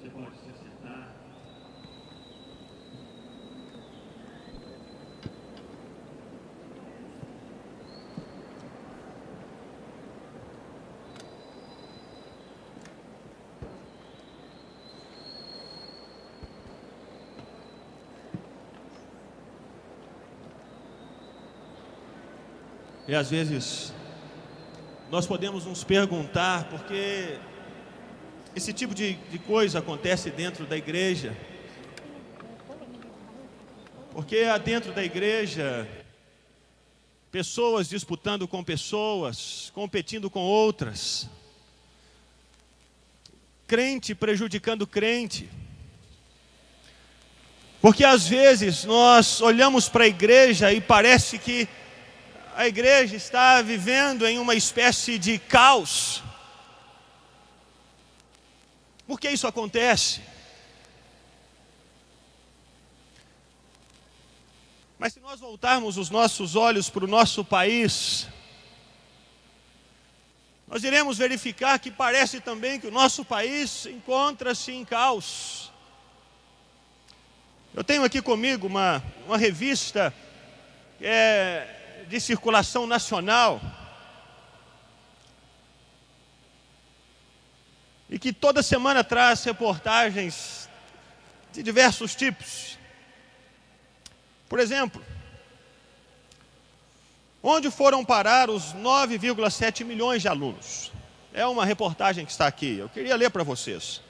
Você pode se sentar. E às vezes nós podemos nos perguntar por que esse tipo de coisa acontece dentro da igreja. Porque há dentro da igreja pessoas disputando com pessoas, competindo com outras, crente prejudicando crente. Porque às vezes nós olhamos para a igreja e parece que a igreja está vivendo em uma espécie de caos. Por que isso acontece? Mas se nós voltarmos os nossos olhos para o nosso país, nós iremos verificar que parece também que o nosso país encontra-se em caos. Eu tenho aqui comigo uma revista de circulação nacional, e que toda semana traz reportagens de diversos tipos. Por exemplo, onde foram parar os 9,7 milhões de alunos? É uma reportagem que está aqui, eu queria ler para vocês.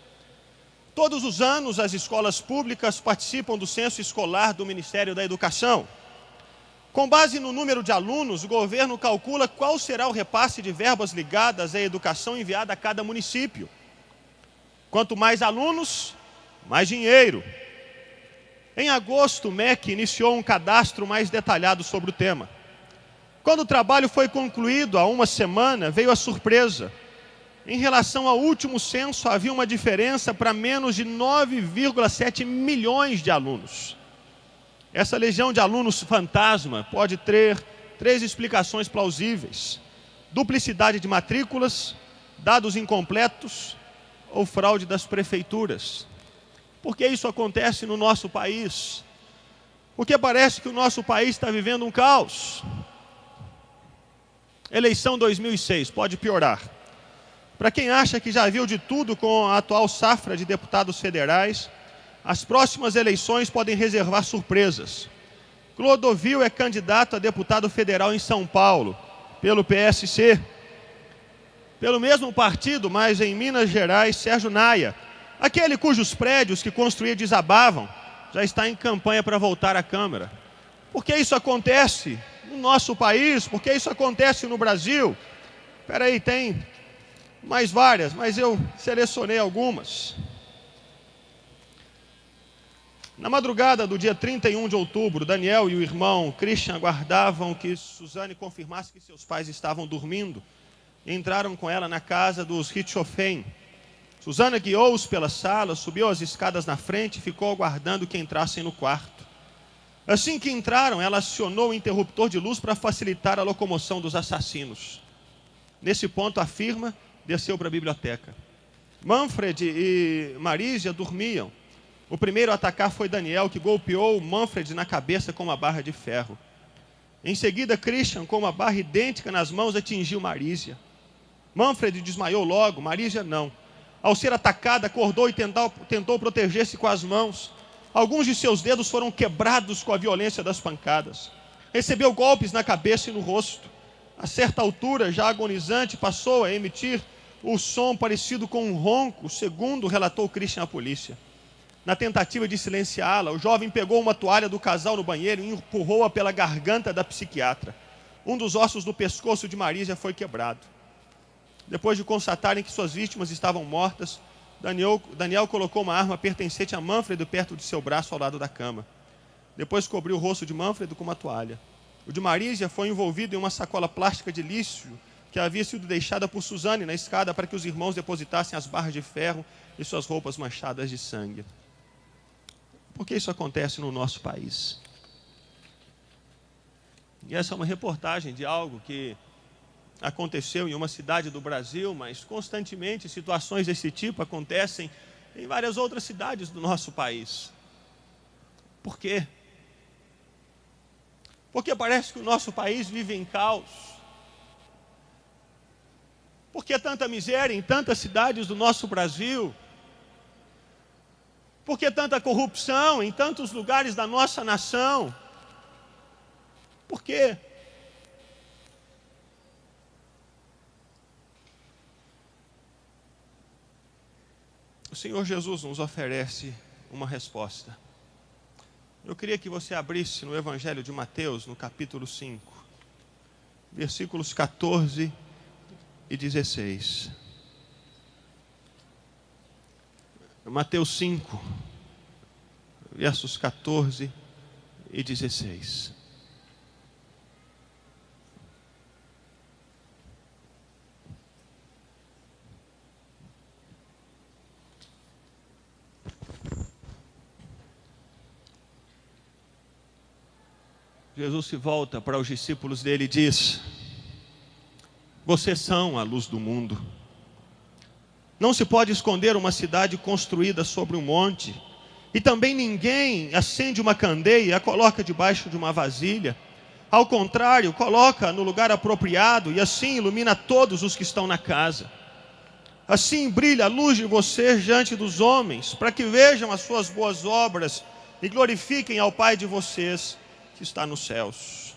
Todos os anos as escolas públicas participam do censo escolar do Ministério da Educação. Com base no número de alunos, o governo calcula qual será o repasse de verbas ligadas à educação enviada a cada município. Quanto mais alunos, mais dinheiro. Em agosto, o MEC iniciou um cadastro mais detalhado sobre o tema. Quando o trabalho foi concluído há uma semana, veio a surpresa. Em relação ao último censo, havia uma diferença para menos de 9,7 milhões de alunos. Essa legião de alunos fantasma pode ter 3 explicações plausíveis: duplicidade de matrículas, dados incompletos ou fraude das prefeituras. Por que isso acontece no nosso país? Porque parece que o nosso país está vivendo um caos. Eleição 2006, pode piorar. Para quem acha que já viu de tudo com a atual safra de deputados federais, as próximas eleições podem reservar surpresas. Clodovil é candidato a deputado federal em São Paulo, pelo PSC. Pelo mesmo partido, mas em Minas Gerais, Sérgio Naia, aquele cujos prédios que construía desabavam, já está em campanha para voltar à Câmara. Por que isso acontece no nosso país? Por que isso acontece no Brasil? Espera aí, tem mais várias, mas eu selecionei algumas. Na madrugada do dia 31 de outubro, Daniel e o irmão Christian aguardavam que Suzane confirmasse que seus pais estavam dormindo e entraram com ela na casa dos Richthofen. Suzana guiou-os pela sala, subiu as escadas na frente e ficou aguardando que entrassem no quarto. Assim que entraram, ela acionou o interruptor de luz para facilitar a locomoção dos assassinos. Nesse ponto, a firma desceu para a biblioteca. Manfred e Marisia dormiam. O primeiro a atacar foi Daniel, que golpeou Manfred na cabeça com uma barra de ferro. Em seguida, Christian, com uma barra idêntica nas mãos, atingiu Marisia. Manfred desmaiou logo, Marisia não. Ao ser atacada, acordou e tentou proteger-se com as mãos. Alguns de seus dedos foram quebrados com a violência das pancadas. Recebeu golpes na cabeça e no rosto. A certa altura, já agonizante, passou a emitir o som parecido com um ronco, segundo relatou Christian à polícia. Na tentativa de silenciá-la, o jovem pegou uma toalha do casal no banheiro e empurrou-a pela garganta da psiquiatra. Um dos ossos do pescoço de Marisia foi quebrado. Depois de constatarem que suas vítimas estavam mortas, Daniel colocou uma arma pertencente a Manfred perto de seu braço ao lado da cama. Depois cobriu o rosto de Manfred com uma toalha. O de Marisia foi envolvido em uma sacola plástica de lixo que havia sido deixada por Suzane na escada para que os irmãos depositassem as barras de ferro e suas roupas manchadas de sangue. Por que isso acontece no nosso país? E essa é uma reportagem de algo que aconteceu em uma cidade do Brasil, mas constantemente situações desse tipo acontecem em várias outras cidades do nosso país. Por quê? Porque parece que o nosso país vive em caos. Por que tanta miséria em tantas cidades do nosso Brasil? Por que tanta corrupção em tantos lugares da nossa nação? Por quê? O Senhor Jesus nos oferece uma resposta. Eu queria que você abrisse no Evangelho de Mateus, no capítulo 5, versículos 14 e 16. Mateus 5, versos 14 e 16. Jesus se volta para os discípulos dele e diz: vocês são a luz do mundo. Não se pode esconder uma cidade construída sobre um monte, e também ninguém acende uma candeia e a coloca debaixo de uma vasilha. Ao contrário, coloca no lugar apropriado e assim ilumina todos os que estão na casa. Assim brilha a luz de vocês diante dos homens, para que vejam as suas boas obras e glorifiquem ao Pai de vocês que está nos céus.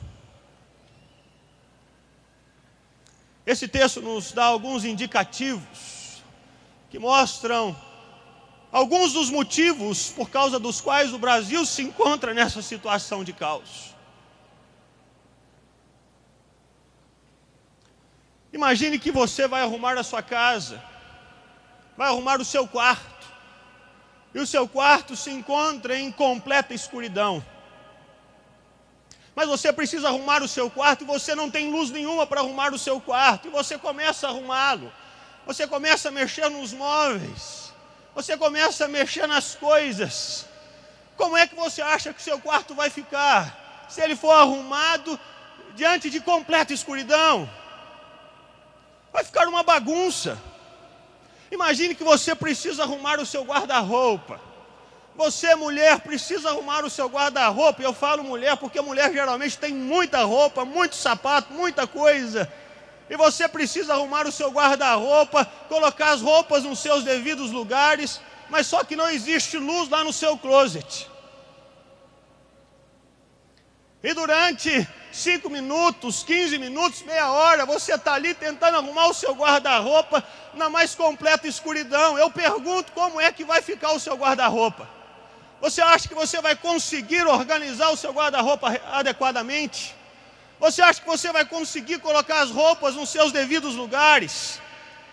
Esse texto nos dá alguns indicativos que mostram alguns dos motivos por causa dos quais o Brasil se encontra nessa situação de caos. Imagine que você vai arrumar a sua casa, vai arrumar o seu quarto, e o seu quarto se encontra em completa escuridão. Mas você precisa arrumar o seu quarto e você não tem luz nenhuma para arrumar o seu quarto. E você começa a arrumá-lo. Você começa a mexer nos móveis. Você começa a mexer nas coisas. Como é que você acha que o seu quarto vai ficar? Se ele for arrumado diante de completa escuridão? Vai ficar uma bagunça. Imagine que você precisa arrumar o seu guarda-roupa. Você, mulher, precisa arrumar o seu guarda-roupa. Eu falo mulher porque mulher geralmente tem muita roupa, muito sapato, muita coisa. E você precisa arrumar o seu guarda-roupa, colocar as roupas nos seus devidos lugares, mas só que não existe luz lá no seu closet. E durante 5 minutos, 15 minutos, meia hora, você está ali tentando arrumar o seu guarda-roupa na mais completa escuridão. Eu pergunto, como é que vai ficar o seu guarda-roupa? Você acha que você vai conseguir organizar o seu guarda-roupa adequadamente? Você acha que você vai conseguir colocar as roupas nos seus devidos lugares,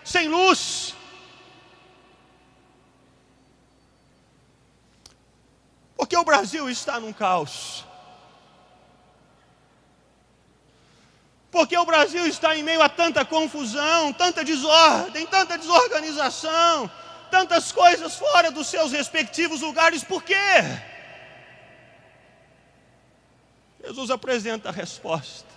sem luz? Porque o Brasil está num caos. Porque o Brasil está em meio a tanta confusão, tanta desordem, tanta desorganização, tantas coisas fora dos seus respectivos lugares. Por quê? Jesus apresenta a resposta.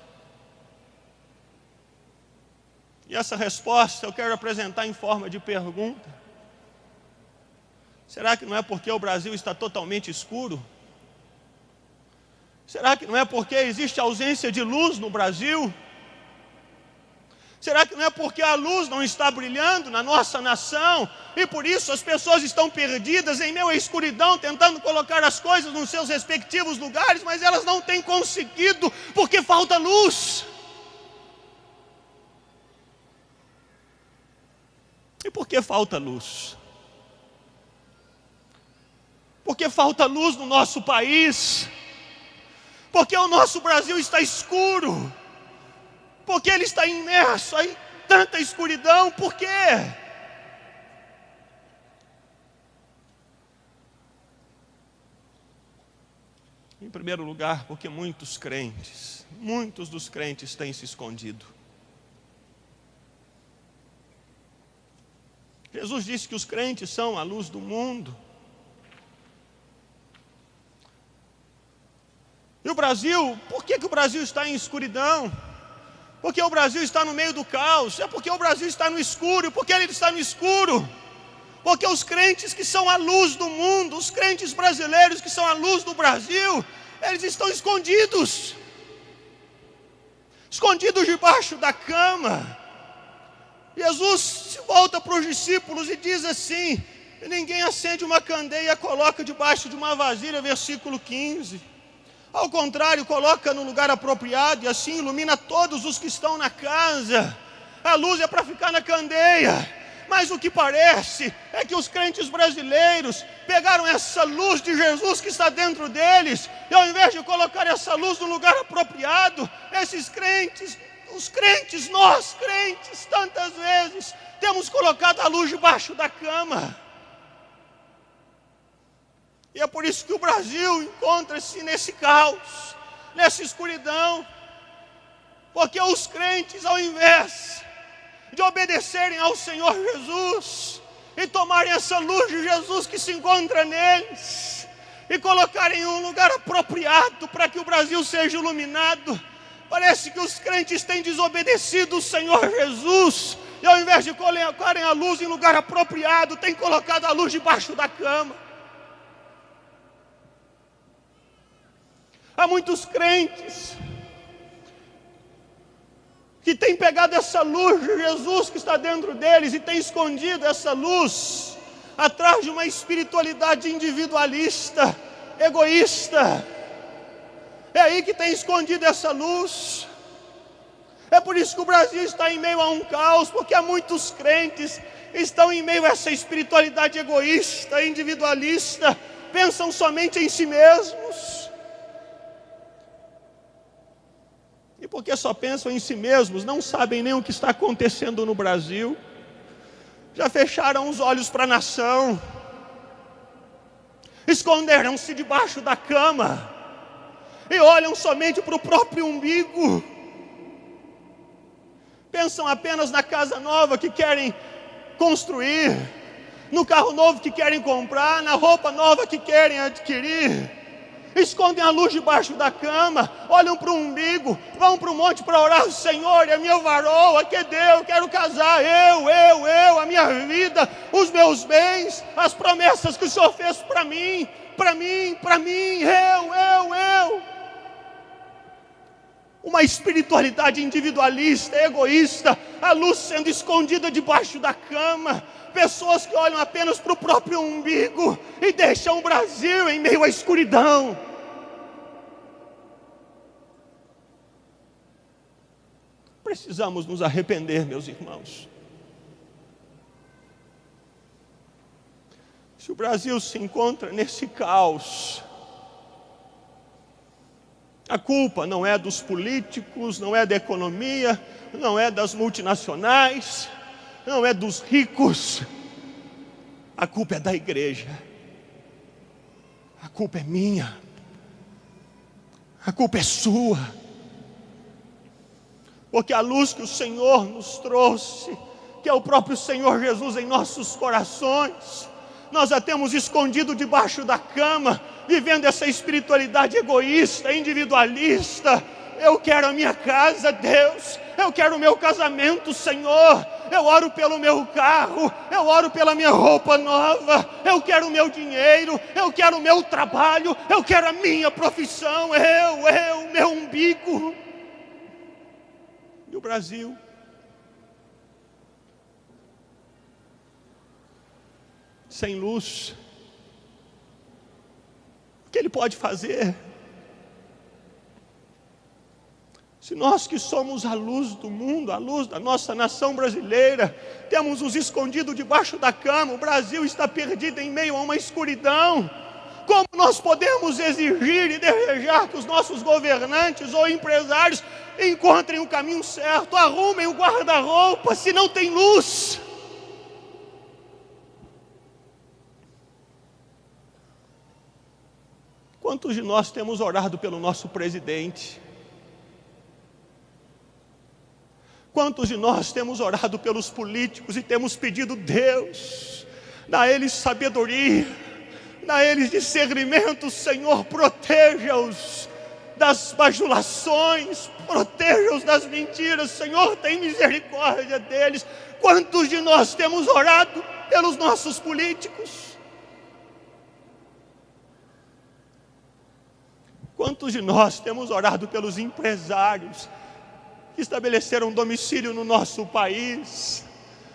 E essa resposta eu quero apresentar em forma de pergunta. Será que não é porque o Brasil está totalmente escuro? Será que não é porque existe ausência de luz no Brasil? Será que não é porque a luz não está brilhando na nossa nação e por isso as pessoas estão perdidas em meio à escuridão, tentando colocar as coisas nos seus respectivos lugares, mas elas não têm conseguido porque falta luz? E por que falta luz? Porque falta luz no nosso país, porque o nosso Brasil está escuro, porque ele está imerso em tanta escuridão. Por quê? Em primeiro lugar, porque muitos dos crentes têm se escondido. Jesus disse que os crentes são a luz do mundo. E o Brasil, por que o Brasil está em escuridão? Porque o Brasil está no meio do caos. É porque o Brasil está no escuro. Porque ele está no escuro? Porque os crentes que são a luz do mundo, os crentes brasileiros que são a luz do Brasil, eles estão escondidos debaixo da cama. Jesus se volta para os discípulos e diz assim: ninguém acende uma candeia e a coloca debaixo de uma vasilha, versículo 15. Ao contrário, coloca no lugar apropriado e assim ilumina todos os que estão na casa. A luz é para ficar na candeia. Mas o que parece é que os crentes brasileiros pegaram essa luz de Jesus que está dentro deles, e ao invés de colocar essa luz no lugar apropriado, esses crentes, nós crentes, tantas vezes, temos colocado a luz debaixo da cama. E é por isso que o Brasil encontra-se nesse caos, nessa escuridão, porque os crentes, ao invés de obedecerem ao Senhor Jesus e tomarem essa luz de Jesus que se encontra neles e colocarem em um lugar apropriado para que o Brasil seja iluminado, parece que os crentes têm desobedecido o Senhor Jesus e ao invés de colocarem a luz em lugar apropriado, têm colocado a luz debaixo da cama. Há muitos crentes que têm pegado essa luz de Jesus que está dentro deles e têm escondido essa luz atrás de uma espiritualidade individualista, egoísta. É aí que tem escondido essa luz. É por isso que o Brasil está em meio a um caos, porque há muitos crentes que estão em meio a essa espiritualidade egoísta, individualista, pensam somente em si mesmos. E porque só pensam em si mesmos, não sabem nem o que está acontecendo no Brasil. Já fecharam os olhos para a nação, esconderam-se debaixo da cama e olham somente para o próprio umbigo. Pensam apenas na casa nova que querem construir, no carro novo que querem comprar, na roupa nova que querem adquirir. Escondem a luz debaixo da cama, olham para o umbigo, vão para o monte para orar: Senhor, é minha varoa, que Deus, quero casar, a minha vida, os meus bens, as promessas que o Senhor fez para mim, eu. Uma espiritualidade individualista, egoísta, a luz sendo escondida debaixo da cama. Pessoas que olham apenas para o próprio umbigo e deixam o Brasil em meio à escuridão. Precisamos nos arrepender, meus irmãos. Se o Brasil se encontra nesse caos, a culpa não é dos políticos, não é da economia, não é das multinacionais, não é dos ricos. A culpa é da igreja. A culpa é minha. A culpa é sua. Porque a luz que o Senhor nos trouxe, que é o próprio Senhor Jesus em nossos corações, nós a temos escondido debaixo da cama, vivendo essa espiritualidade egoísta, individualista. Eu quero a minha casa, Deus. Eu quero o meu casamento, Senhor. Eu oro pelo meu carro. Eu oro pela minha roupa nova. Eu quero o meu dinheiro. Eu quero o meu trabalho. Eu quero a minha profissão. Meu umbigo. E o Brasil? Sem luz. O que ele pode fazer? Se nós que somos a luz do mundo, a luz da nossa nação brasileira, temos nos escondido debaixo da cama, o Brasil está perdido em meio a uma escuridão. Como nós podemos exigir e desejar que os nossos governantes ou empresários encontrem o caminho certo, arrumem o guarda-roupa, se não tem luz? Quantos de nós temos orado pelo nosso presidente? Quantos de nós temos orado pelos políticos e temos pedido: Deus, dá a eles sabedoria, dá a eles discernimento, Senhor, proteja-os das bajulações, proteja-os das mentiras. Senhor, tem misericórdia deles. Quantos de nós temos orado pelos nossos políticos? Quantos de nós temos orado pelos empresários que estabeleceram domicílio no nosso país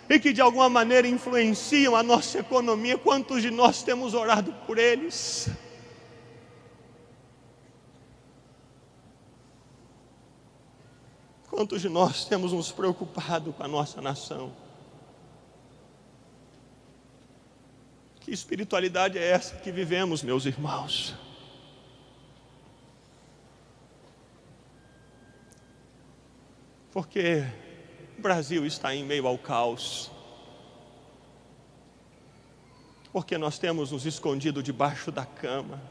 e que de alguma maneira influenciam a nossa economia? Quantos de nós temos orado por eles? Quantos de nós temos nos preocupado com a nossa nação? Que espiritualidade é essa que vivemos, meus irmãos? Porque o Brasil está em meio ao caos. Porque nós temos nos escondido debaixo da cama,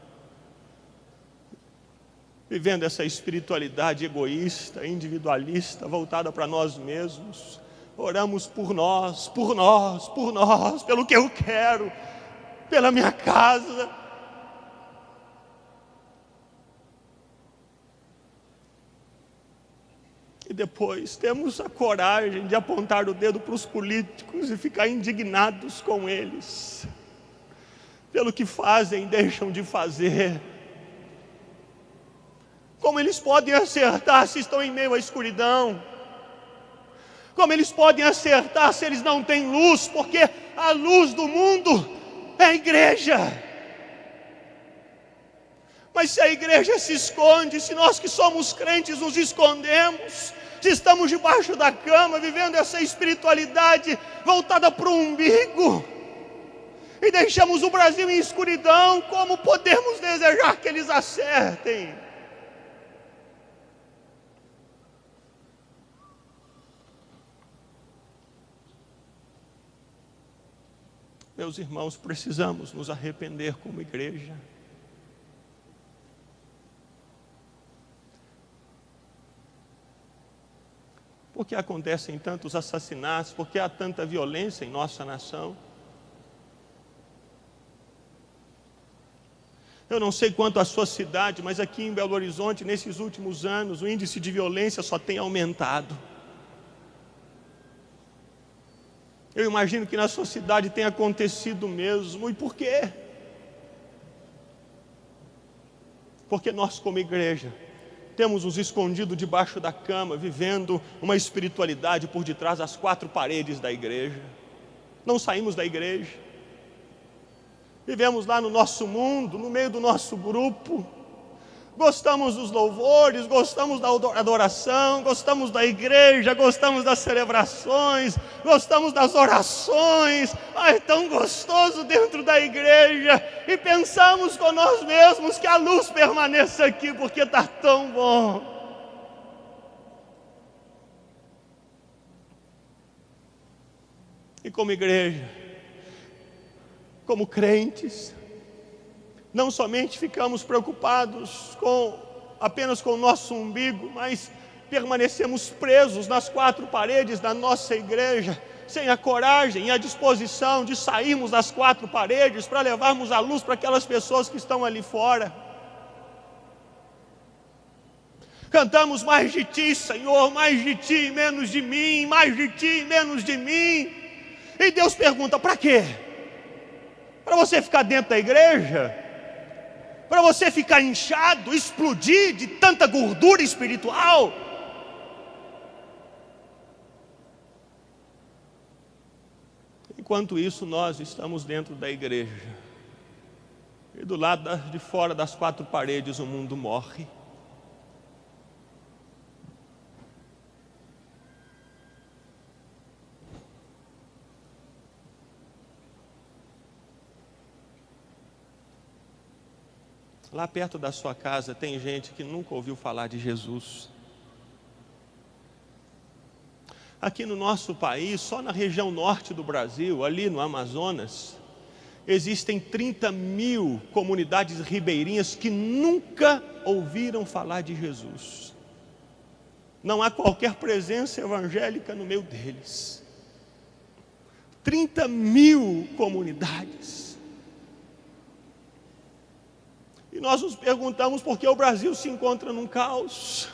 vivendo essa espiritualidade egoísta, individualista, voltada para nós mesmos. Oramos por nós, por nós, por nós, pelo que eu quero, pela minha casa. E depois temos a coragem de apontar o dedo para os políticos e ficar indignados com eles, pelo que fazem e deixam de fazer. Como eles podem acertar se estão em meio à escuridão? Como eles podem acertar se eles não têm luz? Porque a luz do mundo é a igreja. Mas se a igreja se esconde, se nós que somos crentes nos escondemos, se estamos debaixo da cama, vivendo essa espiritualidade voltada para o umbigo, e deixamos o Brasil em escuridão, como podemos desejar que eles acertem? Meus irmãos, precisamos nos arrepender como igreja. Por que acontecem tantos assassinatos? Por que há tanta violência em nossa nação? Eu não sei quanto à sua cidade, mas aqui em Belo Horizonte, nesses últimos anos, o índice de violência só tem aumentado. Eu imagino que na sua cidade tenha acontecido mesmo. E por quê? Porque nós, como igreja, temos nos escondido debaixo da cama, vivendo uma espiritualidade por detrás das quatro paredes da igreja. Não saímos da igreja. Vivemos lá no nosso mundo, no meio do nosso grupo. Gostamos dos louvores, gostamos da adoração, gostamos da igreja, gostamos das celebrações, gostamos das orações. É tão gostoso dentro da igreja. E pensamos com nós mesmos que a luz permaneça aqui, porque está tão bom. E como igreja, como crentes, não somente ficamos preocupados apenas com o nosso umbigo, mas permanecemos presos nas quatro paredes da nossa igreja, sem a coragem e a disposição de sairmos das quatro paredes para levarmos a luz para aquelas pessoas que estão ali fora. Cantamos mais de Ti, Senhor, mais de Ti e menos de mim, mais de Ti e menos de mim. E Deus pergunta, para quê? Para você ficar dentro da igreja? Para você ficar inchado, explodir de tanta gordura espiritual? Enquanto isso, nós estamos dentro da igreja, e do lado de fora das quatro paredes o mundo morre. Lá perto da sua casa tem gente que nunca ouviu falar de Jesus. Aqui no nosso país, só na região norte do Brasil, ali no Amazonas, existem 30 mil comunidades ribeirinhas que nunca ouviram falar de Jesus. Não há qualquer presença evangélica no meio deles. 30 mil comunidades. E nós nos perguntamos por que o Brasil se encontra num caos.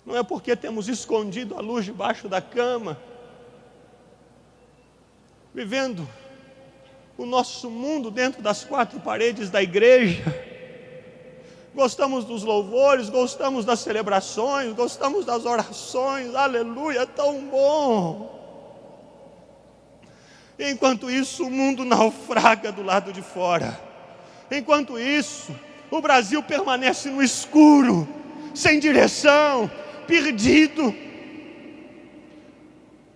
Não é porque temos escondido a luz debaixo da cama, vivendo o nosso mundo dentro das quatro paredes da igreja. Gostamos dos louvores, gostamos das celebrações, gostamos das orações, aleluia, é tão bom. Enquanto isso, o mundo naufraga do lado de fora. Enquanto isso, o Brasil permanece no escuro, sem direção, perdido.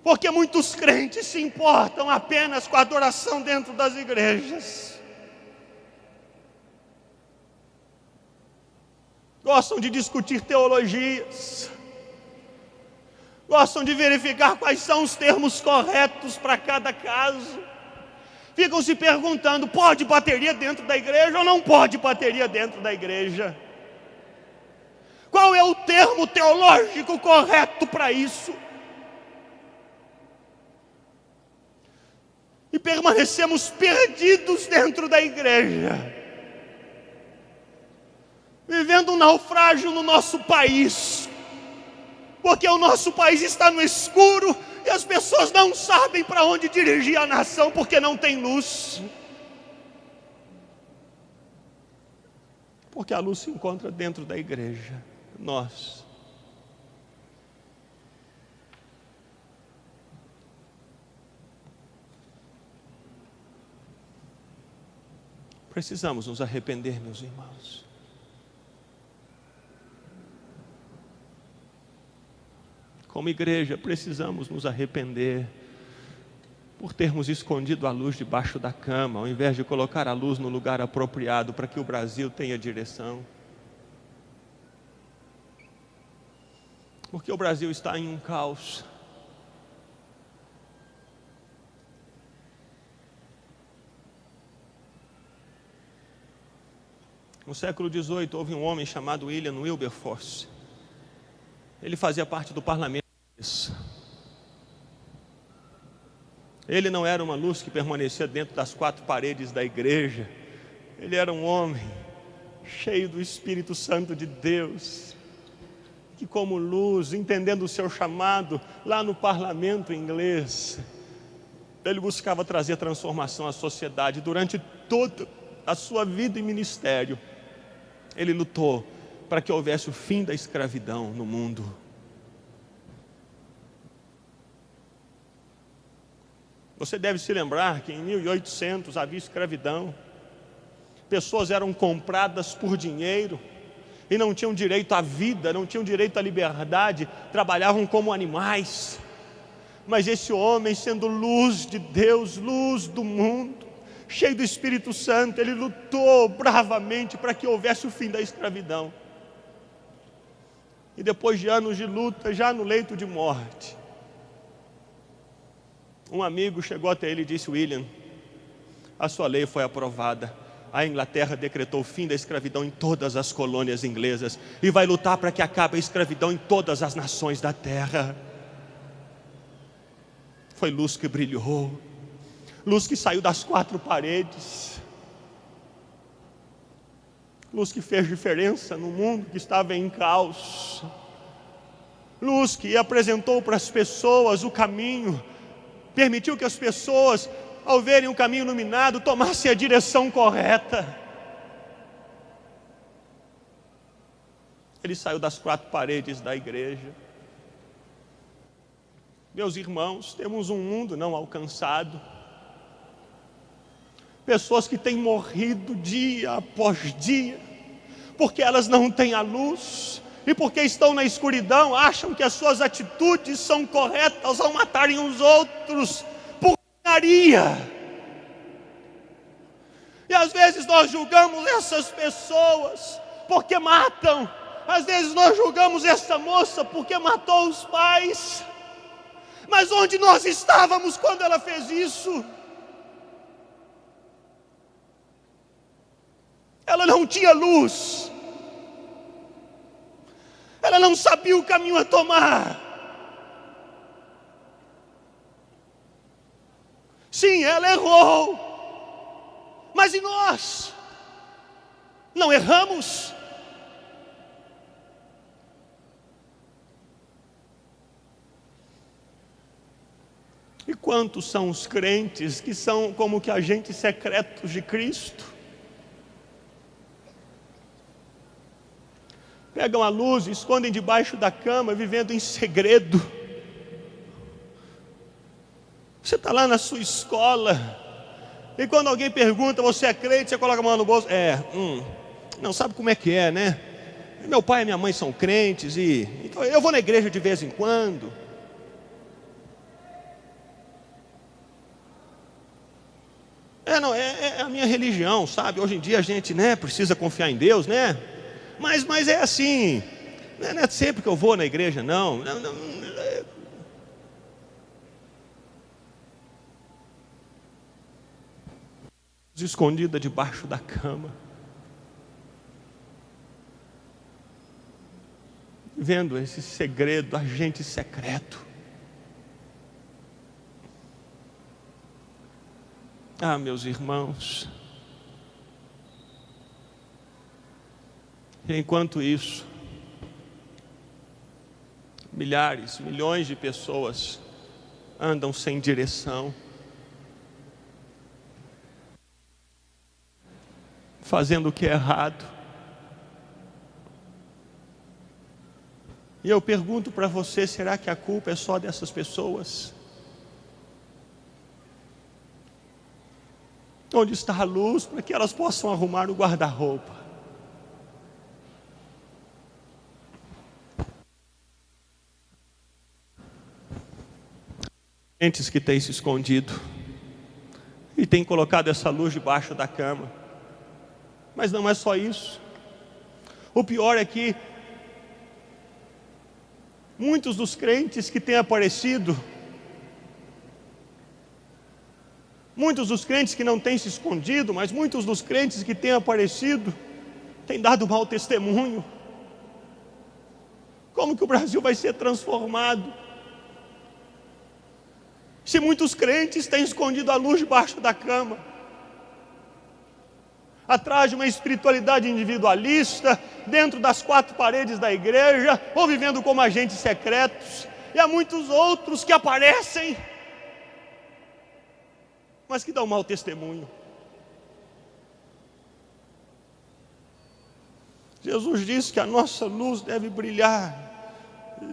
Porque muitos crentes se importam apenas com a adoração dentro das igrejas. Gostam de discutir teologias. Gostam de verificar quais são os termos corretos para cada caso. Ficam se perguntando, pode bateria dentro da igreja ou não pode bateria dentro da igreja? Qual é o termo teológico correto para isso? E permanecemos perdidos dentro da igreja, vivendo um naufrágio no nosso país, porque o nosso país está no escuro e as pessoas não sabem para onde dirigir a nação, porque não tem luz. Porque a luz se encontra dentro da igreja, nós. Precisamos nos arrepender, meus irmãos. Como igreja, precisamos nos arrepender por termos escondido a luz debaixo da cama, ao invés de colocar a luz no lugar apropriado para que o Brasil tenha direção. Porque o Brasil está em um caos. No século XVIII, houve um homem chamado William Wilberforce. Ele fazia parte do parlamento. Ele não era uma luz que permanecia dentro das quatro paredes da igreja. Ele era um homem cheio do Espírito Santo de Deus, que como luz, entendendo o seu chamado, lá no parlamento inglês, ele buscava trazer transformação à sociedade. Durante toda a sua vida e ministério, ele lutou para que houvesse o fim da escravidão no mundo. Você deve se lembrar que em 1800 havia escravidão. Pessoas eram compradas por dinheiro e não tinham direito à vida, não tinham direito à liberdade, trabalhavam como animais. Mas esse homem, sendo luz de Deus, luz do mundo, cheio do Espírito Santo, ele lutou bravamente para que houvesse o fim da escravidão. E depois de anos de luta, já no leito de morte, um amigo chegou até ele e disse: William, a sua lei foi aprovada. A Inglaterra decretou o fim da escravidão em todas as colônias inglesas e vai lutar para que acabe a escravidão em todas as nações da terra. Foi luz que brilhou, luz que saiu das quatro paredes, luz que fez diferença no mundo que estava em caos, luz que apresentou para as pessoas o caminho, permitiu que as pessoas, ao verem o caminho iluminado, tomassem a direção correta. Ele saiu das quatro paredes da igreja. Meus irmãos, temos um mundo não alcançado, pessoas que têm morrido dia após dia, porque elas não têm a luz, e porque estão na escuridão, acham que as suas atitudes são corretas ao matarem os outros por ganharia. E às vezes nós julgamos essas pessoas porque matam. Às vezes nós julgamos essa moça porque matou os pais. Mas onde nós estávamos quando ela fez isso? Ela não tinha luz. Ela não sabia o caminho a tomar. Sim, ela errou. Mas e nós? Não erramos? E quantos são os crentes que são como que agentes secretos de Cristo? Pegam a luz e escondem debaixo da cama, vivendo em segredo. Você está lá na sua escola, e quando alguém pergunta, você é crente, você coloca a mão no bolso. Não sabe como é que é, né? Meu pai e minha mãe são crentes, então eu vou na igreja de vez em quando. É a minha religião, sabe? Hoje em dia a gente, né, precisa confiar em Deus, né? Mas é assim, não é sempre que eu vou na igreja, não. Escondida debaixo da cama, vendo esse segredo, agente secreto. Meus irmãos, e enquanto isso, milhares, milhões de pessoas andam sem direção, fazendo o que é errado. E eu pergunto para você, será que a culpa é só dessas pessoas? Onde está a luz para que elas possam arrumar o guarda-roupa? Crentes que têm se escondido e têm colocado essa luz debaixo da cama. Mas não é só isso. O pior é que muitos dos crentes que têm aparecido, muitos dos crentes que não têm se escondido, mas muitos dos crentes que têm aparecido, têm dado mau testemunho. Como que o Brasil vai ser transformado se muitos crentes têm escondido a luz debaixo da cama, atrás de uma espiritualidade individualista, dentro das quatro paredes da igreja, ou vivendo como agentes secretos? E há muitos outros que aparecem, mas que dão mau testemunho. Jesus disse que a nossa luz deve brilhar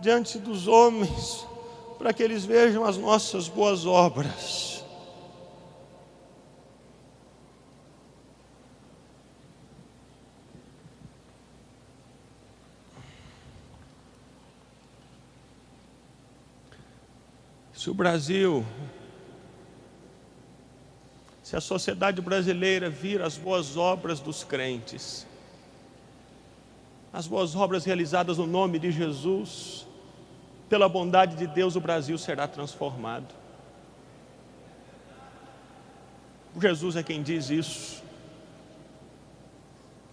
diante dos homens, para que eles vejam as nossas boas obras. Se o Brasil, se a sociedade brasileira vir as boas obras dos crentes, as boas obras realizadas no nome de Jesus, pela bondade de Deus, o Brasil será transformado. Jesus é quem diz isso.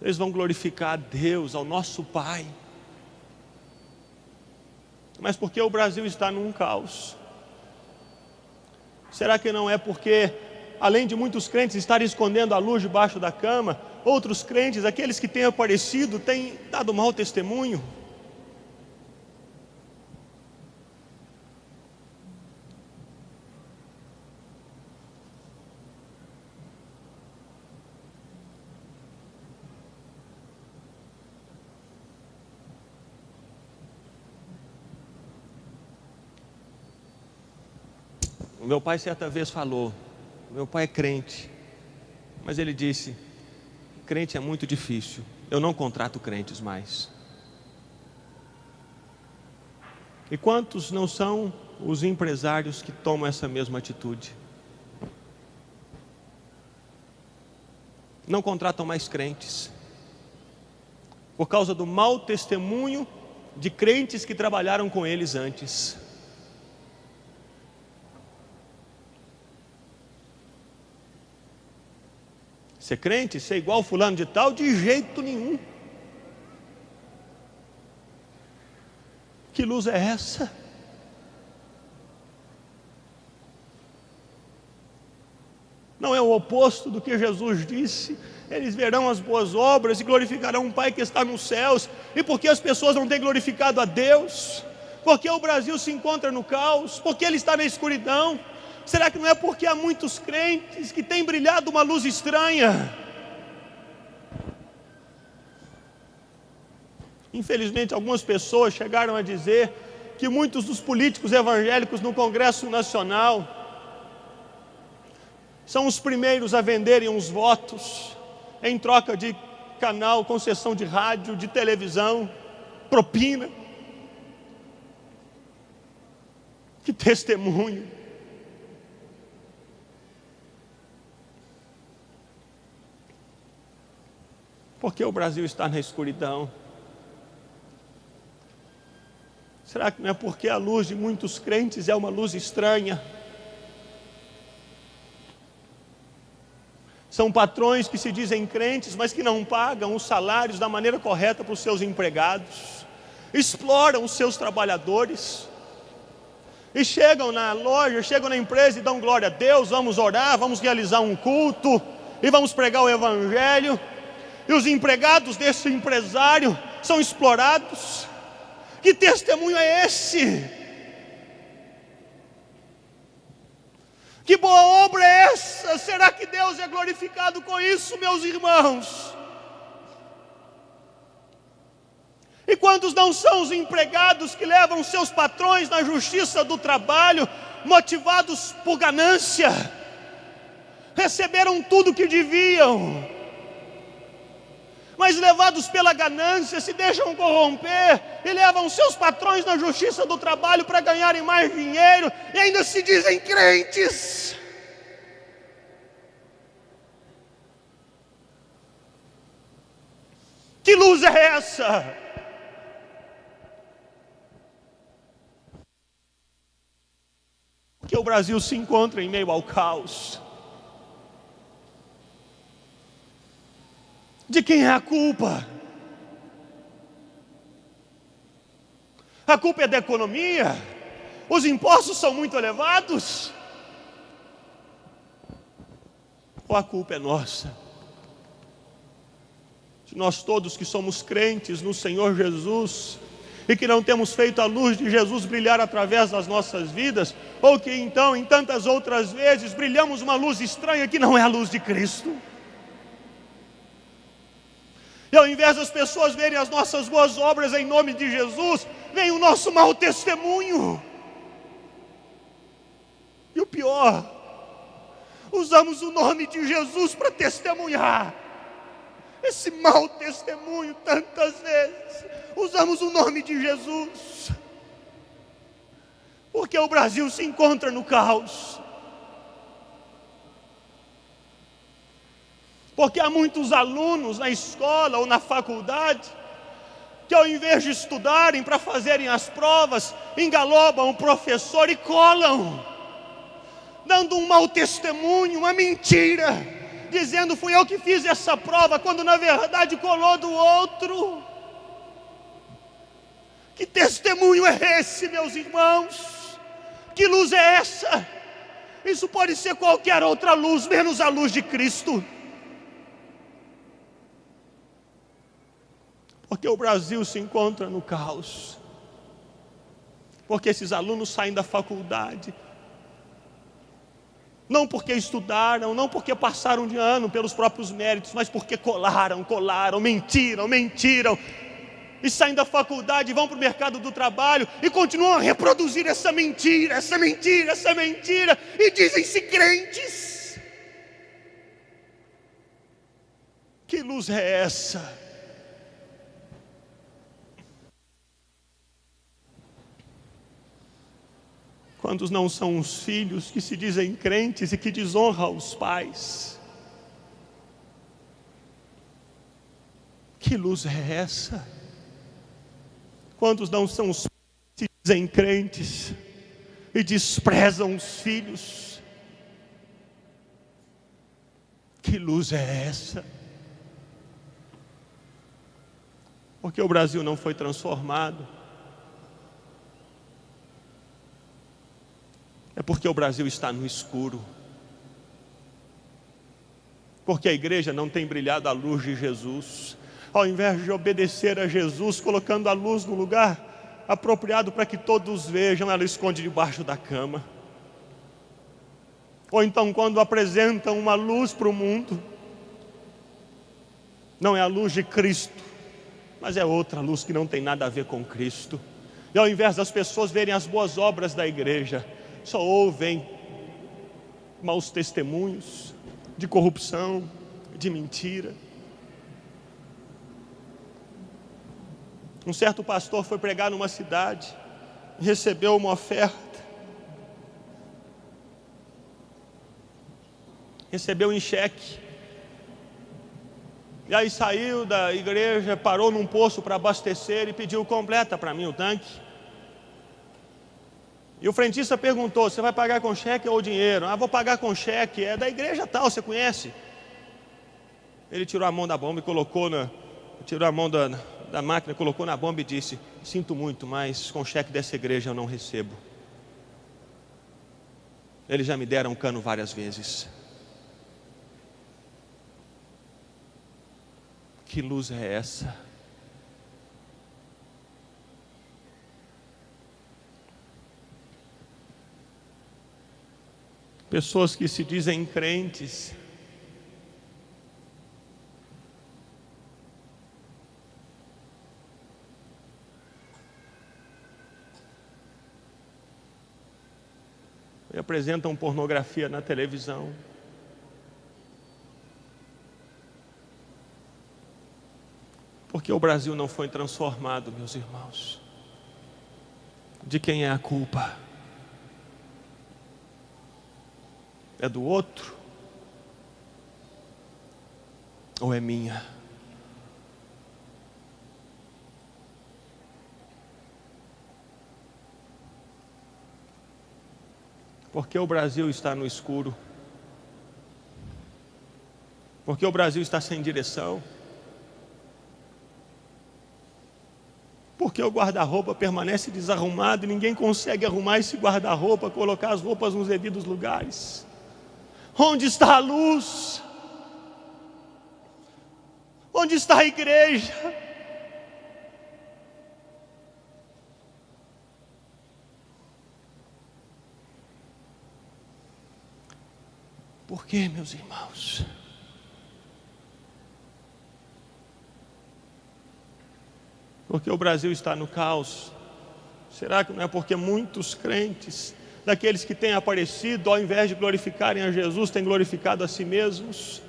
Eles vão glorificar a Deus, ao nosso Pai. Mas por que o Brasil está num caos? Será que não é porque, além de muitos crentes estarem escondendo a luz debaixo da cama, outros crentes, aqueles que têm aparecido, têm dado mau testemunho? Meu pai certa vez falou, meu pai é crente, mas ele disse, crente é muito difícil, eu não contrato crentes mais. E quantos não são os empresários que tomam essa mesma atitude? Não contratam mais crentes, por causa do mau testemunho de crentes que trabalharam com eles antes. Ser crente, ser igual fulano de tal, de jeito nenhum. Que luz é essa? Não é o oposto do que Jesus disse? Eles verão as boas obras e glorificarão um Pai que está nos céus. E por que as pessoas não têm glorificado a Deus? Porque o Brasil se encontra no caos? Porque ele está na escuridão? Será que não é porque há muitos crentes que têm brilhado uma luz estranha? Infelizmente, algumas pessoas chegaram a dizer que muitos dos políticos evangélicos no Congresso Nacional são os primeiros a venderem os votos em troca de canal, concessão de rádio, de televisão, propina. Que testemunho! Porque o Brasil está na escuridão? Será que não é porque a luz de muitos crentes é uma luz estranha? São patrões que se dizem crentes, mas que não pagam os salários da maneira correta para os seus empregados, exploram os seus trabalhadores, e chegam na loja, chegam na empresa e dão glória a Deus, vamos orar, vamos realizar um culto, e vamos pregar o Evangelho, e os empregados desse empresário são explorados. Que testemunho é esse? Que boa obra é essa? Será que Deus é glorificado com isso, meus irmãos? E quantos não são os empregados que levam seus patrões na justiça do trabalho, motivados por ganância? Receberam tudo que deviam, mas levados pela ganância, se deixam corromper e levam seus patrões na justiça do trabalho para ganharem mais dinheiro e ainda se dizem crentes. Que luz é essa? Porque o Brasil se encontra em meio ao caos. De quem é a culpa? A culpa é da economia? Os impostos são muito elevados? Ou a culpa é nossa? De nós todos que somos crentes no Senhor Jesus e que não temos feito a luz de Jesus brilhar através das nossas vidas, ou que então, em tantas outras vezes, brilhamos uma luz estranha que não é a luz de Cristo. E ao invés das pessoas verem as nossas boas obras em nome de Jesus, vem o nosso mau testemunho. E o pior, usamos o nome de Jesus para testemunhar. Esse mau testemunho, tantas vezes, usamos o nome de Jesus. Porque o Brasil se encontra no caos. Porque há muitos alunos na escola ou na faculdade que, ao invés de estudarem para fazerem as provas, engalobam o professor e colam, dando um mau testemunho, uma mentira, dizendo fui eu que fiz essa prova, quando na verdade colou do outro. Que testemunho é esse, meus irmãos? Que luz é essa? Isso pode ser qualquer outra luz, menos a luz de Cristo. Porque o Brasil se encontra no caos. Porque esses alunos saem da faculdade, não porque estudaram, não porque passaram de ano pelos próprios méritos, mas porque colaram, mentiram. E saem da faculdade, vão para o mercado do trabalho e continuam a reproduzir essa mentira, e dizem-se crentes. Que luz é essa? Quantos não são os filhos que se dizem crentes e que desonram os pais? Que luz é essa? Quantos não são os pais que se dizem crentes e desprezam os filhos? Que luz é essa? Porque o Brasil não foi transformado. É porque o Brasil está no escuro. porque a igreja não tem brilhado a luz de Jesus. Ao invés de obedecer a Jesus, colocando a luz no lugar apropriado para que todos vejam, ela esconde debaixo da cama. Ou então, quando apresentam uma luz para o mundo, não é a luz de Cristo, mas é outra luz que não tem nada a ver com Cristo. E ao invés das pessoas verem as boas obras da igreja, só ouvem maus testemunhos de corrupção, de mentira. Um certo pastor foi pregar numa cidade, recebeu uma oferta, recebeu em cheque, e aí saiu da igreja, parou num poço para abastecer e pediu: completa para mim o tanque. E o frentista perguntou: você vai pagar com cheque ou dinheiro? Ah, vou pagar com cheque, é da igreja tal, você conhece? Ele tirou a mão da bomba e colocou tirou a mão da máquina, colocou na bomba e disse: sinto muito, mas com cheque dessa igreja eu não recebo. Eles já me deram cano várias vezes. Que luz é essa? Pessoas que se dizem crentes, e apresentam pornografia na televisão. Porque o Brasil não foi transformado, meus irmãos. De quem é a culpa? É do outro? Ou é minha? Porque o Brasil está no escuro? Porque o Brasil está sem direção? Porque o guarda-roupa permanece desarrumado e ninguém consegue arrumar esse guarda-roupa, colocar as roupas nos devidos lugares? Onde está a luz? Onde está a igreja? Por quê, meus irmãos? Porque o Brasil está no caos? Será que não é porque muitos crentes, daqueles que têm aparecido, ao invés de glorificarem a Jesus, têm glorificado a si mesmos?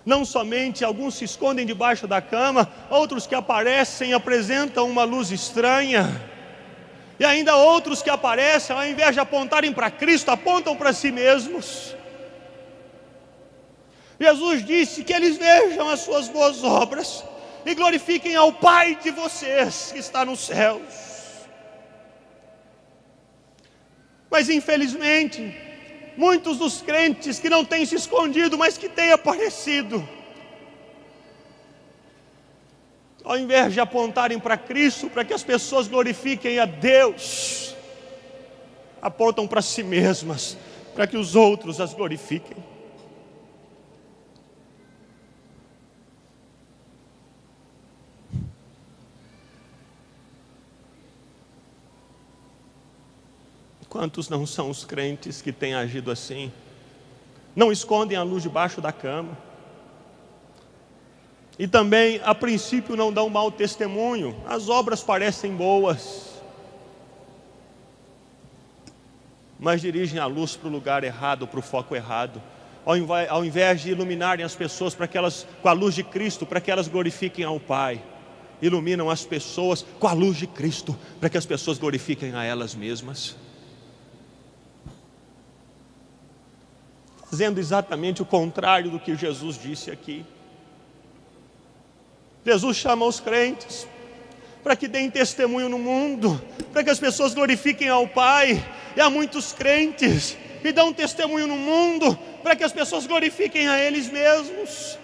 Não somente alguns se escondem debaixo da cama, outros que aparecem apresentam uma luz estranha, e ainda outros que aparecem, ao invés de apontarem para Cristo, apontam para si mesmos. Jesus disse que eles vejam as suas boas obras e glorifiquem ao Pai de vocês que está nos céus. Mas infelizmente, muitos dos crentes que não têm se escondido, mas que têm aparecido, ao invés de apontarem para Cristo, para que as pessoas glorifiquem a Deus, apontam para si mesmas, para que os outros as glorifiquem. Quantos não são os crentes que têm agido assim? Não escondem a luz debaixo da cama. E também, a princípio, não dão mau testemunho. As obras parecem boas, mas dirigem a luz para o lugar errado, para o foco errado. Ao invés de iluminarem as pessoas para que elas, com a luz de Cristo, para que elas glorifiquem ao Pai, iluminam as pessoas com a luz de Cristo, para que as pessoas glorifiquem a elas mesmas. Fazendo exatamente o contrário do que Jesus disse aqui. Jesus chama os crentes para que deem testemunho no mundo, para que as pessoas glorifiquem ao Pai. E há muitos crentes que dão testemunho no mundo para que as pessoas glorifiquem a eles mesmos.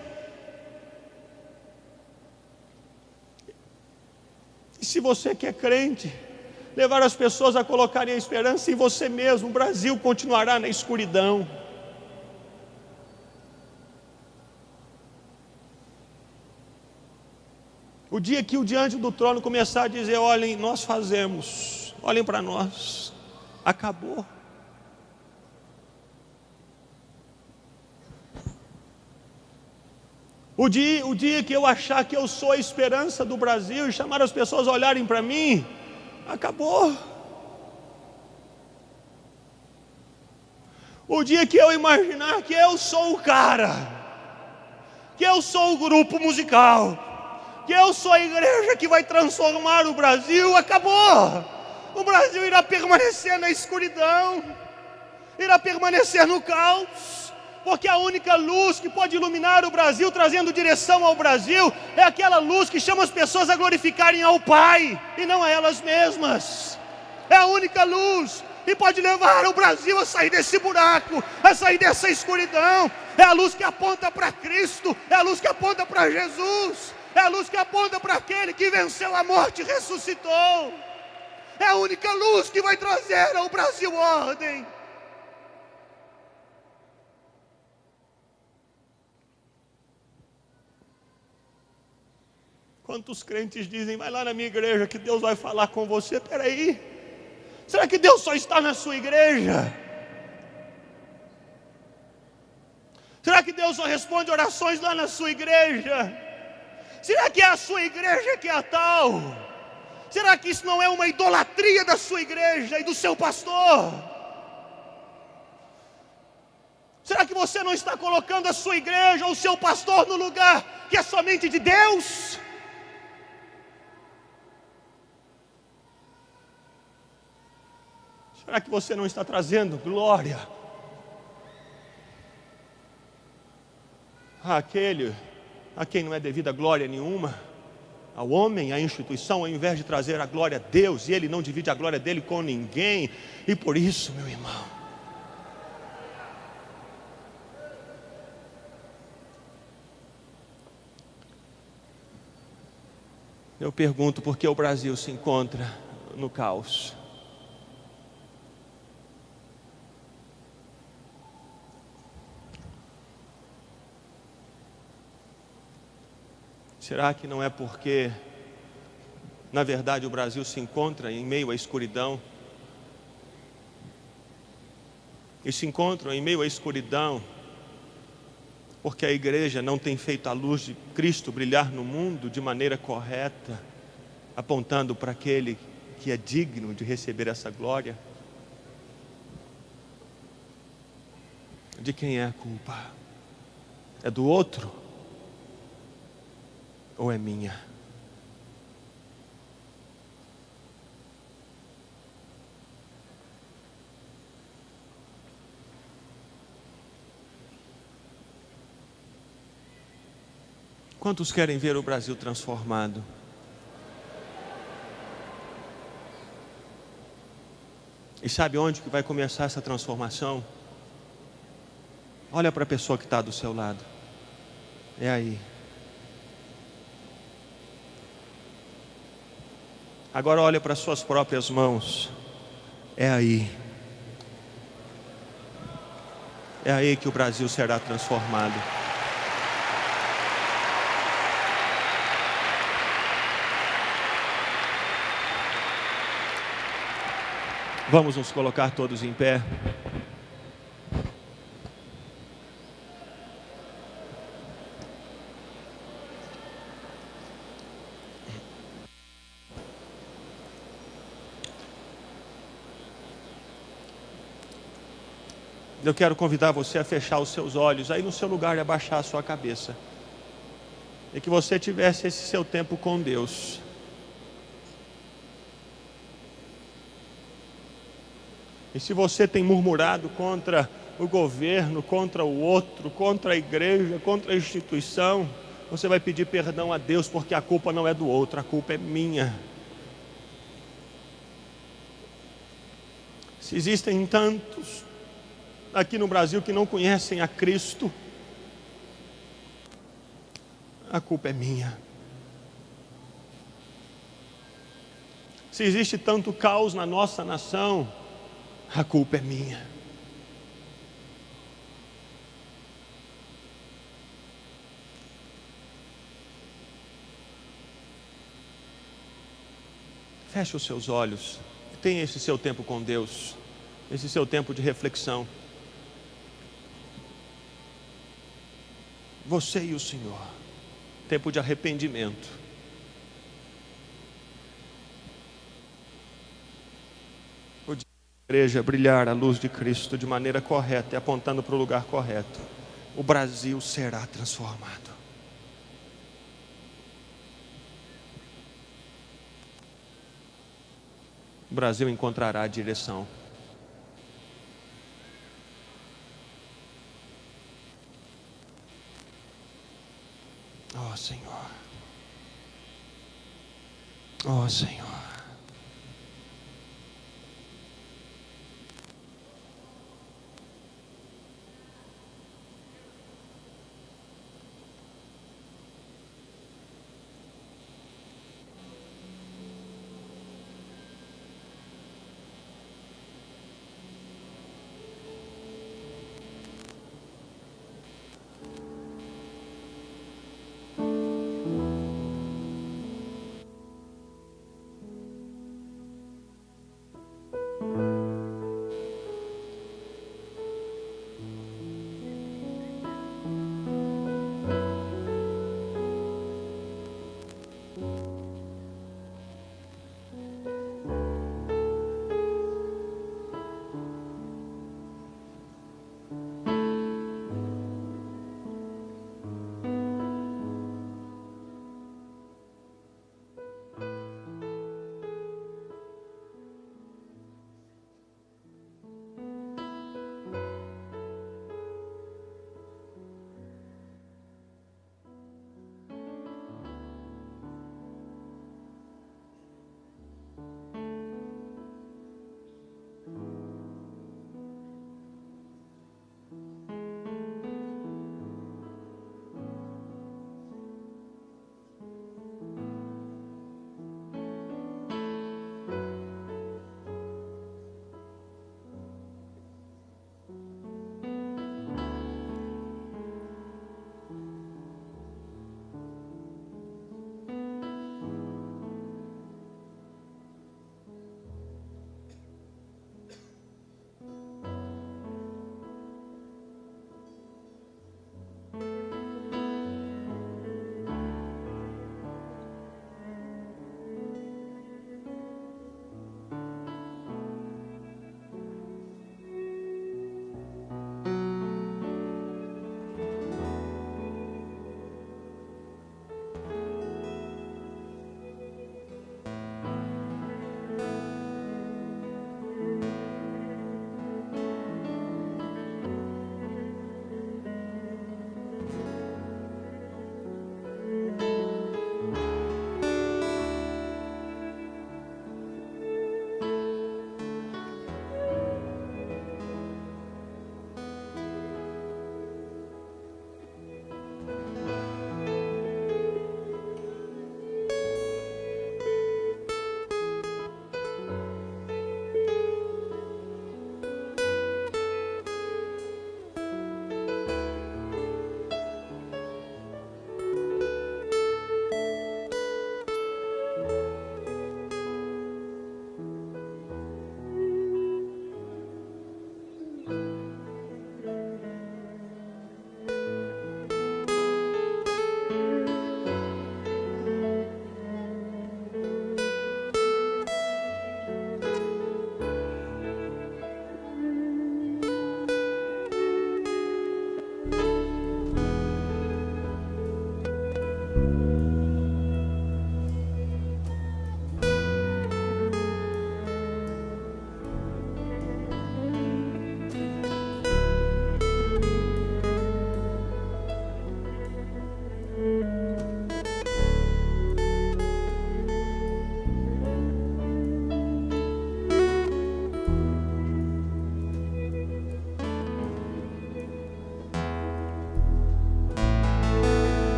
E se você que é crente levar as pessoas a colocarem a esperança em você mesmo, o Brasil continuará na escuridão. O dia que o diante do trono começar a dizer: olhem, nós fazemos, olhem para nós, acabou. O dia que eu achar que eu sou a esperança do Brasil e chamar as pessoas a olharem para mim, acabou. O dia que eu imaginar que eu sou o cara, que eu sou o grupo musical, que eu sou a igreja que vai transformar o Brasil, acabou. O Brasil irá permanecer na escuridão, irá permanecer no caos. Porque a única luz que pode iluminar o Brasil, trazendo direção ao Brasil, é aquela luz que chama as pessoas a glorificarem ao Pai, e não a elas mesmas. É a única luz que pode levar o Brasil a sair desse buraco, a sair dessa escuridão. É a luz que aponta para Cristo, é a luz que aponta para Jesus, é a luz que aponta para aquele que venceu a morte e ressuscitou. É a única luz que vai trazer ao Brasil ordem. Quantos crentes dizem: vai lá na minha igreja que Deus vai falar com você. Peraí, será que Deus só está na sua igreja? Será que Deus só responde orações lá na sua igreja? Será que é a sua igreja que é a tal? Será que isso não é uma idolatria da sua igreja e do seu pastor? Será que você não está colocando a sua igreja ou o seu pastor no lugar que é somente de Deus? Será que você não está trazendo glória àquele a quem não é devida glória nenhuma, ao homem, à instituição, ao invés de trazer a glória a Deus, e Ele não divide a glória dele com ninguém? E por isso, meu irmão, eu pergunto: por que o Brasil se encontra no caos? Será que não é porque, na verdade, o Brasil se encontra em meio à escuridão? E se encontram em meio à escuridão porque a igreja não tem feito a luz de Cristo brilhar no mundo de maneira correta, apontando para aquele que é digno de receber essa glória? De quem é a culpa? É do outro? Ou é minha? Quantos querem ver o Brasil transformado? E sabe onde que vai começar essa transformação? Olha para a pessoa que está do seu lado. É aí. Agora olha para as suas próprias mãos. É aí. É aí que o Brasil será transformado. Vamos nos colocar todos em pé. Eu quero convidar você a fechar os seus olhos aí no seu lugar e abaixar a sua cabeça. E que você tivesse esse seu tempo com Deus. E se você tem murmurado contra o governo, contra o outro, contra a igreja, contra a instituição, você vai pedir perdão a Deus, porque a culpa não é do outro, a culpa é minha. Se existem tantos aqui no Brasil que não conhecem a Cristo, a culpa é minha. Se existe tanto caos na nossa nação, a culpa é minha. Feche os seus olhos. Tenha esse seu tempo com Deus. Esse seu tempo de reflexão. Você e o Senhor. Tempo de arrependimento. O dia da igreja brilhar a luz de Cristo de maneira correta e apontando para o lugar correto. O Brasil será transformado. O Brasil encontrará a direção. Oh, Senhor. Oh, Senhor.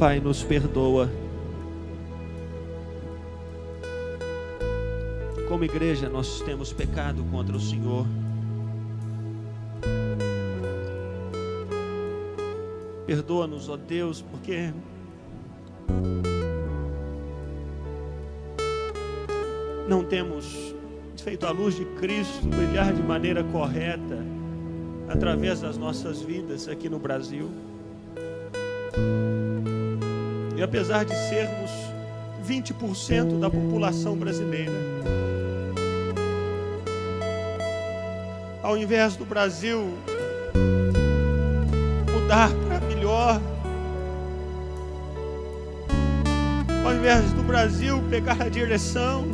Pai, nos perdoa. Como igreja, nós temos pecado contra o Senhor. Perdoa-nos, ó Deus, porque não temos feito a luz de Cristo brilhar de maneira correta através das nossas vidas aqui no Brasil. E apesar de sermos 20% da população brasileira, ao invés do Brasil mudar para melhor, ao invés do Brasil pegar a direção,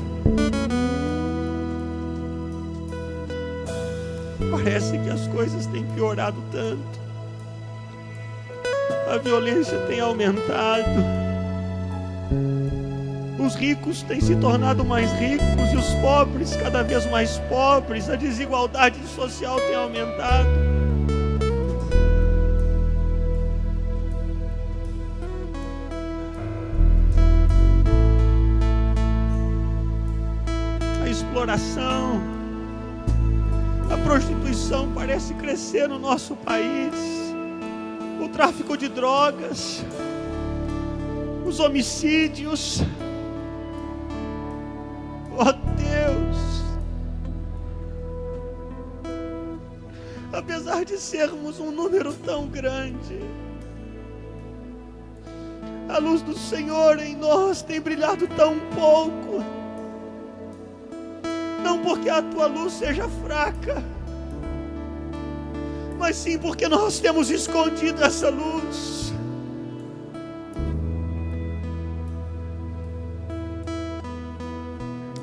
parece que as coisas têm piorado tanto. A violência tem aumentado. Os ricos têm se tornado mais ricos e os pobres cada vez mais pobres. A desigualdade social tem aumentado. A exploração, a prostituição parece crescer no nosso país. O tráfico de drogas, os homicídios. Oh Deus, apesar de sermos um número tão grande, a luz do Senhor em nós tem brilhado tão pouco. Não porque a tua luz seja fraca, mas sim porque nós temos escondido essa luz.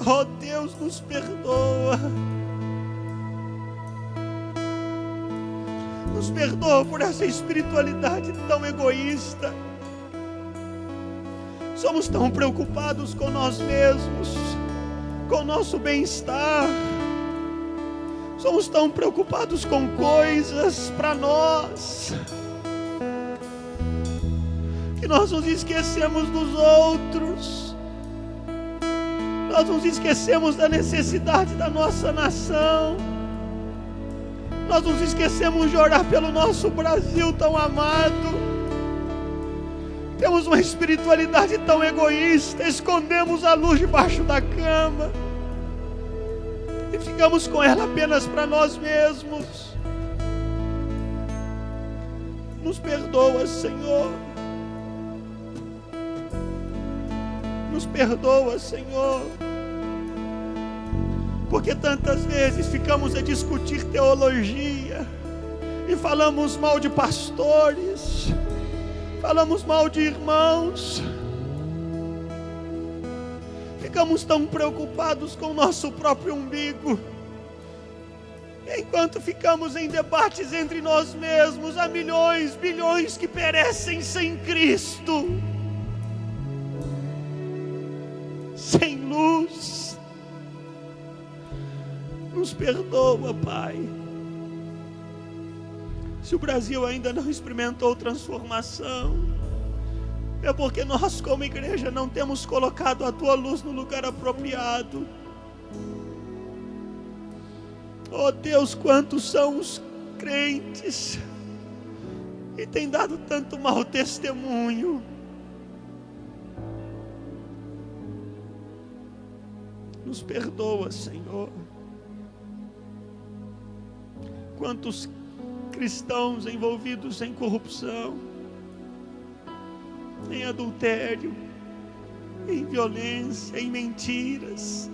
Oh Deus, nos perdoa. Nos perdoa por essa espiritualidade tão egoísta. Somos tão preocupados com nós mesmos, com o nosso bem-estar. Somos tão preocupados com coisas para nós, que nós nos esquecemos dos outros. Nós nos esquecemos da necessidade da nossa nação. Nós nos esquecemos de orar pelo nosso Brasil tão amado. Temos uma espiritualidade tão egoísta. Escondemos a luz debaixo da cama e ficamos com ela apenas para nós mesmos. Nos perdoa, Senhor. Nos perdoa, Senhor. Porque tantas vezes ficamos a discutir teologia e falamos mal de pastores, falamos mal de irmãos. Ficamos tão preocupados com o nosso próprio umbigo, enquanto ficamos em debates entre nós mesmos. Há milhões, bilhões que perecem sem Cristo, sem luz. Nos perdoa, Pai. Se o Brasil ainda não experimentou transformação, é porque nós, como igreja, não temos colocado a Tua luz no lugar apropriado. Oh Deus, quantos são os crentes e têm dado tanto mau testemunho. Nos perdoa, Senhor. Quantos cristãos envolvidos em corrupção, em adultério, em violência, em mentiras,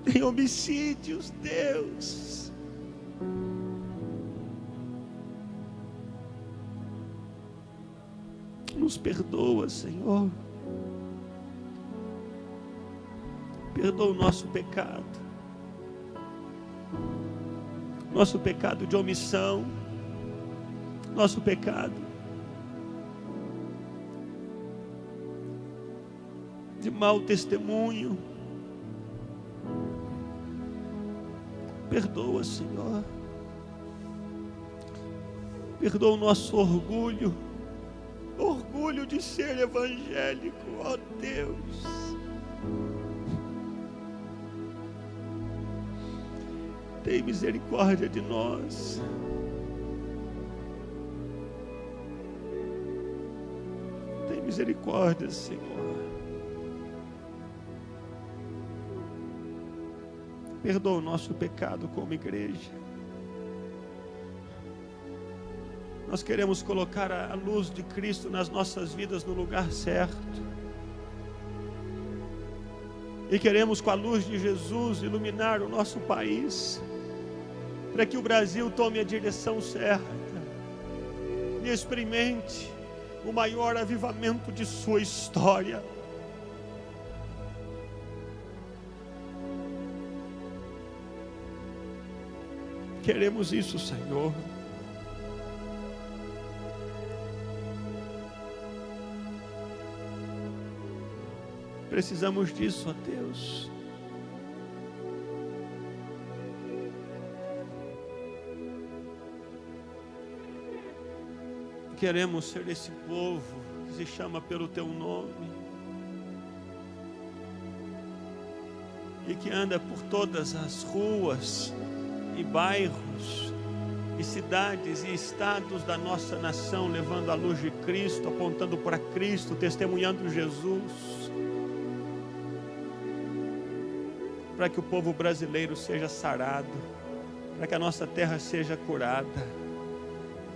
em homicídios, Deus. Nos perdoa, Senhor. Perdoa o nosso pecado. Nosso pecado de omissão, nosso pecado de mau testemunho. Perdoa, Senhor. Perdoa o nosso orgulho de ser evangélico, ó Deus. Tem misericórdia de nós. Tem misericórdia, Senhor. Perdoa o nosso pecado como igreja. Nós queremos colocar a luz de Cristo nas nossas vidas no lugar certo. E queremos, com a luz de Jesus, iluminar o nosso país, para que o Brasil tome a direção certa e experimente o maior avivamento de sua história. Queremos isso, Senhor. Precisamos disso, ó Deus. Queremos ser esse povo que se chama pelo Teu nome e que anda por todas as ruas e bairros e cidades e estados da nossa nação, levando a luz de Cristo, apontando para Cristo, testemunhando Jesus, para que o povo brasileiro seja sarado, para que a nossa terra seja curada,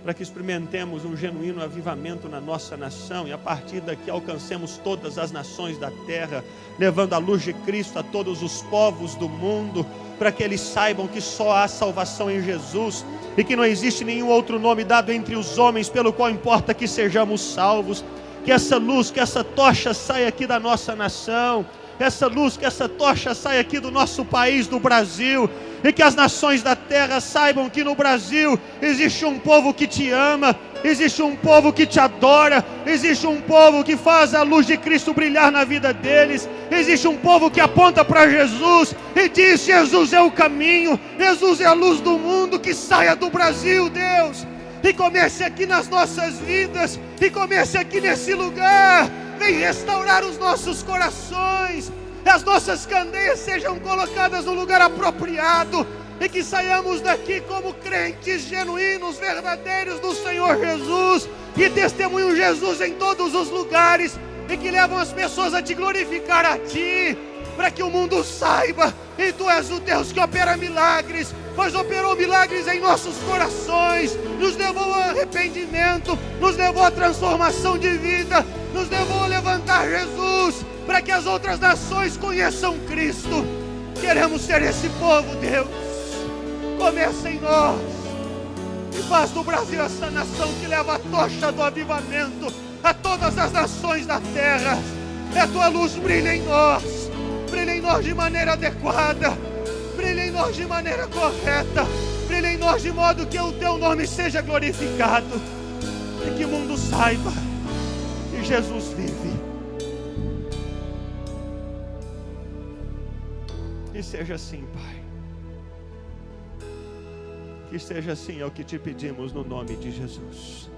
para que experimentemos um genuíno avivamento na nossa nação e a partir daqui alcancemos todas as nações da terra, levando a luz de Cristo a todos os povos do mundo, para que eles saibam que só há salvação em Jesus e que não existe nenhum outro nome dado entre os homens pelo qual importa que sejamos salvos. Que essa luz, que essa tocha saia aqui da nossa nação, essa luz, que essa tocha saia aqui do nosso país, do Brasil, e que as nações da terra saibam que no Brasil existe um povo que te ama, existe um povo que te adora, existe um povo que faz a luz de Cristo brilhar na vida deles, existe um povo que aponta para Jesus e diz: Jesus é o caminho, Jesus é a luz do mundo. Que saia do Brasil, Deus, e comece aqui nas nossas vidas, e comece aqui nesse lugar. Vem restaurar os nossos corações, as nossas candeias sejam colocadas no lugar apropriado, e que saiamos daqui como crentes genuínos, verdadeiros do Senhor Jesus, que testemunham Jesus em todos os lugares, e que levam as pessoas a te glorificar a ti, para que o mundo saiba, e tu és o Deus que opera milagres, pois operou milagres em nossos corações, nos levou ao arrependimento, nos levou à transformação de vida, nos levou a levantar Jesus, para que as outras nações conheçam Cristo. Queremos ser esse povo, Deus. Começa em nós e faz do Brasil essa nação que leva a tocha do avivamento a todas as nações da terra. A tua luz brilha em nós de maneira adequada, brilha em nós de maneira correta, brilha em nós de modo que o teu nome seja glorificado e que o mundo saiba que Jesus vive. Que seja assim, Pai. Que seja assim, é o que te pedimos no nome de Jesus.